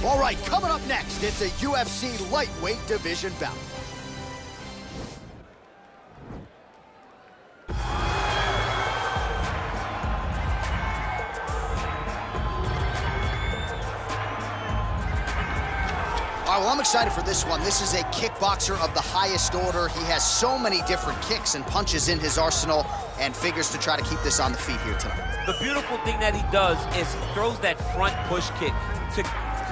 All right, coming up next, it's a UFC lightweight division bout. All right, well, I'm excited for this one. This is a kickboxer of the highest order. He has so many different kicks and punches in his arsenal and figures to try to keep this on the feet here tonight. The beautiful thing that he does is he throws that front push kick to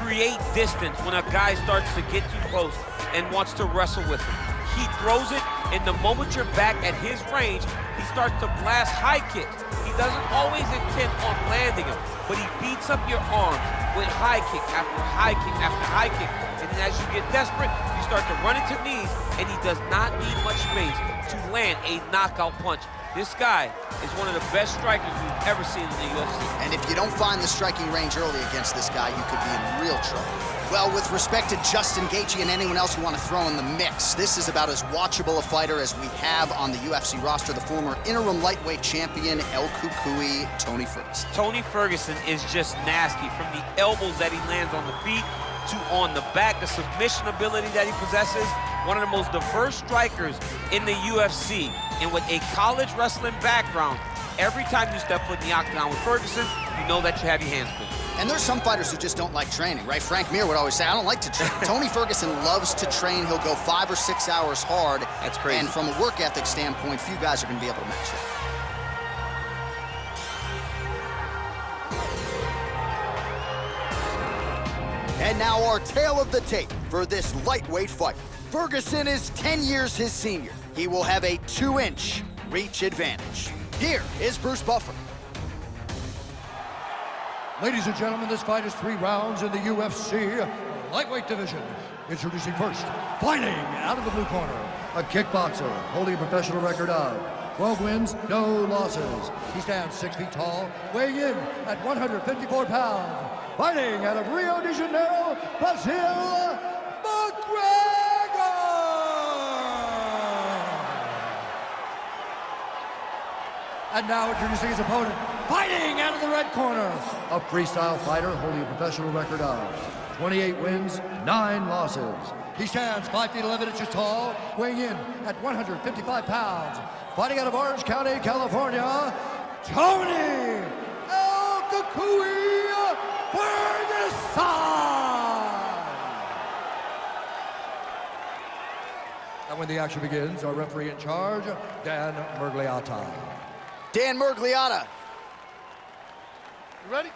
create distance when a guy starts to get too close and wants to wrestle with him. He throws it, and the moment you're back at his range, he starts to blast high kicks. He doesn't always intend on landing them, but he beats up your arms with high kick after high kick after high kick. And then as you get desperate, you start to run into knees, and he does not need much space to land a knockout punch. This guy is one of the best strikers we've ever seen in the UFC. And if you don't find the striking range early against this guy, you could be in real trouble. Well, with respect to Justin Gaethje and anyone else you want to throw in the mix, this is about as watchable a fighter as we have on the UFC roster, the former interim lightweight champion, El Cucuy, Tony Ferguson. Tony Ferguson is just nasty, from the elbows that he lands on the feet to on the back, the submission ability that he possesses. One of the most diverse strikers in the UFC. And with a college wrestling background, every time you step foot in the octagon with Ferguson, you know that you have your hands full. And there's some fighters who just don't like training, right? Frank Mir would always say, I don't like to train. Tony Ferguson loves to train. He'll go 5 or 6 hours hard. That's crazy. And from a work ethic standpoint, few guys are going to be able to match that. And now our tale of the tape for this lightweight fight. Ferguson is 10 years his senior. He will have a 2-inch reach advantage. Here is Bruce Buffer. Ladies and gentlemen, this fight is 3 rounds in the UFC lightweight division. Introducing first, fighting out of the blue corner, a kickboxer holding a professional record of 12 wins, no losses. He stands 6 feet tall, weighing in at 154 pounds. Fighting out of Rio de Janeiro, Brazil, McGregor! And now introducing his opponent, fighting out of the red corner, a freestyle fighter holding a professional record of 28 wins, 9 losses. He stands 5 feet 11 inches tall, weighing in at 155 pounds. Fighting out of Orange County, California, Tony El Cucuy Ferguson! And when the action begins, our referee in charge, Dan Murgliata. Dan Murgliata. You ready?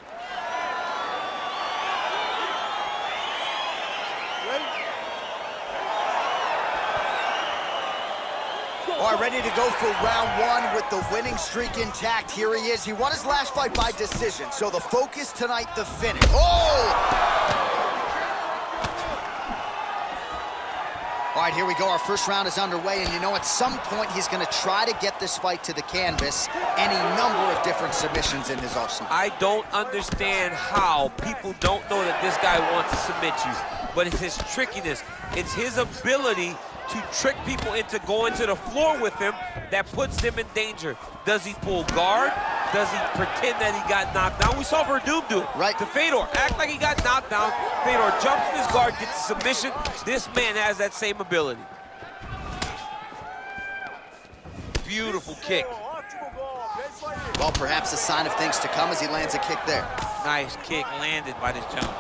All right, ready to go for round 1 with the winning streak intact. Here he is. He won his last fight by decision, so the focus tonight, the finish. Oh! All right, here we go. Our first round is underway, and you know at some point he's going to try to get this fight to the canvas. Any number of different submissions in his arsenal. I don't understand how people don't know that this guy wants to submit you, but it's his trickiness. It's his ability to trick people into going to the floor with him that puts them in danger. Does he pull guard? Does he pretend that he got knocked down? We saw Verdum do it. Right. To Fedor, act like he got knocked down. Fedor jumps in his guard, gets a submission. This man has that same ability. Beautiful kick. Well, perhaps a sign of things to come as he lands a kick there. Nice kick landed by this gentleman.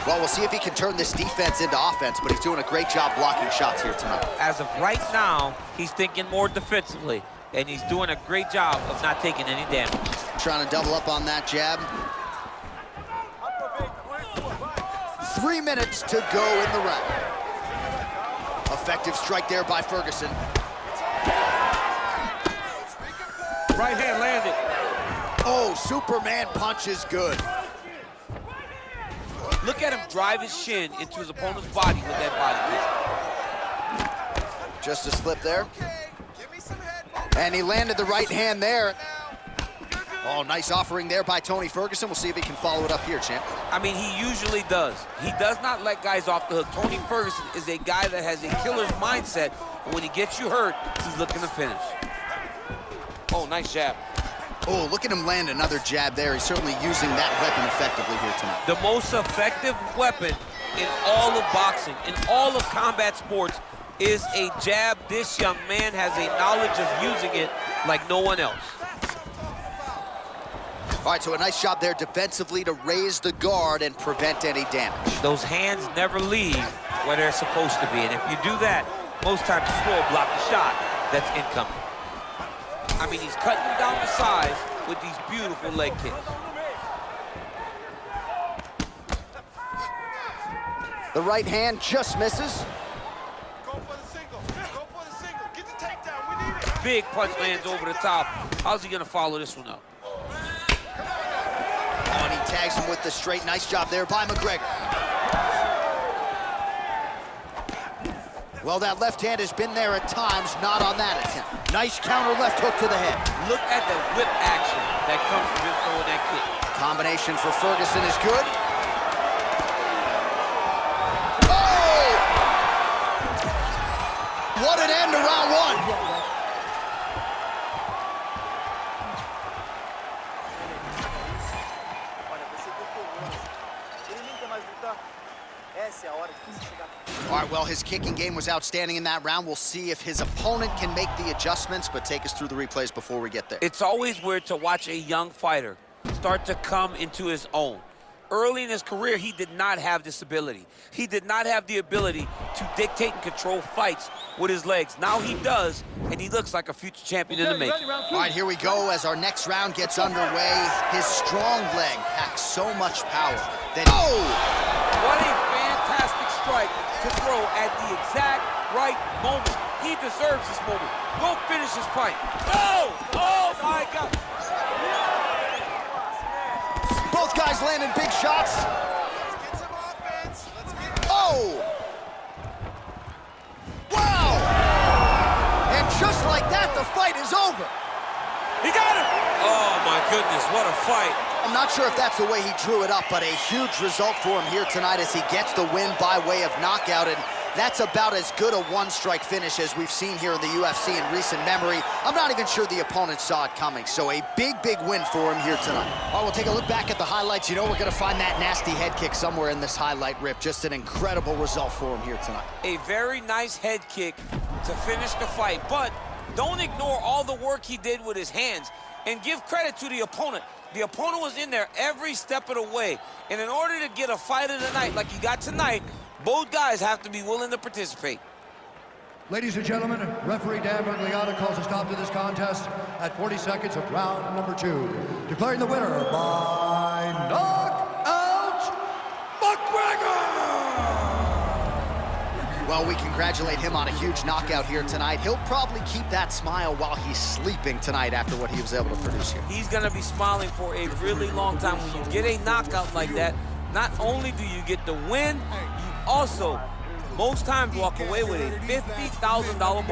Well, we'll see if he can turn this defense into offense, but he's doing a great job blocking shots here tonight. As of right now, he's thinking more defensively, and he's doing a great job of not taking any damage. Trying to double up on that jab. 3 minutes to go in the round. Effective strike there by Ferguson. Right hand landed. Oh, Superman punch is good. Look at him drive his shin into his opponent's body with that body kick. Just a slip there. And he landed the right hand there. Oh, nice offering there by Tony Ferguson. We'll see if he can follow it up here, champ. I mean, he usually does. He does not let guys off the hook. Tony Ferguson is a guy that has a killer's mindset. And when he gets you hurt, he's looking to finish. Oh, nice jab. Oh, look at him land another jab there. He's certainly using that weapon effectively here tonight. The most effective weapon in all of boxing, in all of combat sports, is a jab. This young man has a knowledge of using it like no one else. All right, so a nice job there defensively to raise the guard and prevent any damage. Those hands never leave where they're supposed to be, and if you do that, most times you will block the shot that's incoming. I mean, he's cutting him down to size with these beautiful leg kicks. The right hand just misses. Go for the single. Go for the single. Get the takedown. We need it. Big punch lands over the top. How's he gonna follow this one up? Oh, and he tags him with the straight. Nice job there by McGregor. Well, that left hand has been there at times, not on that attempt. Nice counter left hook to the head. Look at the whip action that comes from him throwing that kick. Combination for Ferguson is good. Oh! What an end to round one. All right, well, his kicking game was outstanding in that round. We'll see if his opponent can make the adjustments, but take us through the replays before we get there. It's always weird to watch a young fighter start to come into his own. Early in his career, he did not have this ability. He did not have the ability to dictate and control fights with his legs. Now he does, and he looks like a future champion in the making. All right, here we go as our next round gets underway. His strong leg packs so much power that... Oh! What a fantastic strike to throw at the exact right moment. He deserves this moment. Go finish his fight. Oh! Oh, my God. Both guys landing big shots. Let's get some offense. Let's get... Oh! Wow! And just like that, the fight is over. He got him! Oh, my goodness, what a fight. I'm not sure if that's the way he drew it up, but a huge result for him here tonight as he gets the win by way of knockout, and that's about as good a one-strike finish as we've seen here in the UFC in recent memory. I'm not even sure the opponent saw it coming, so a big, big win for him here tonight. All right, we'll take a look back at the highlights. You know we're going to find that nasty head kick somewhere in this highlight rip. Just an incredible result for him here tonight. A very nice head kick to finish the fight, but don't ignore all the work he did with his hands, and give credit to the opponent. The opponent was in there every step of the way, and in order to get a fight of the night like you got tonight, both guys have to be willing to participate. Ladies and gentlemen, referee Dan Bergliata calls a stop to this contest at 40 seconds of round number 2, declaring the winner by knockout, McGregor! Well, we congratulate him on a huge knockout here tonight. He'll probably keep that smile while he's sleeping tonight after what he was able to produce here. He's gonna be smiling for a really long time. When you get a knockout like that, not only do you get the win, you also, most times, walk away with a $50,000 bonus.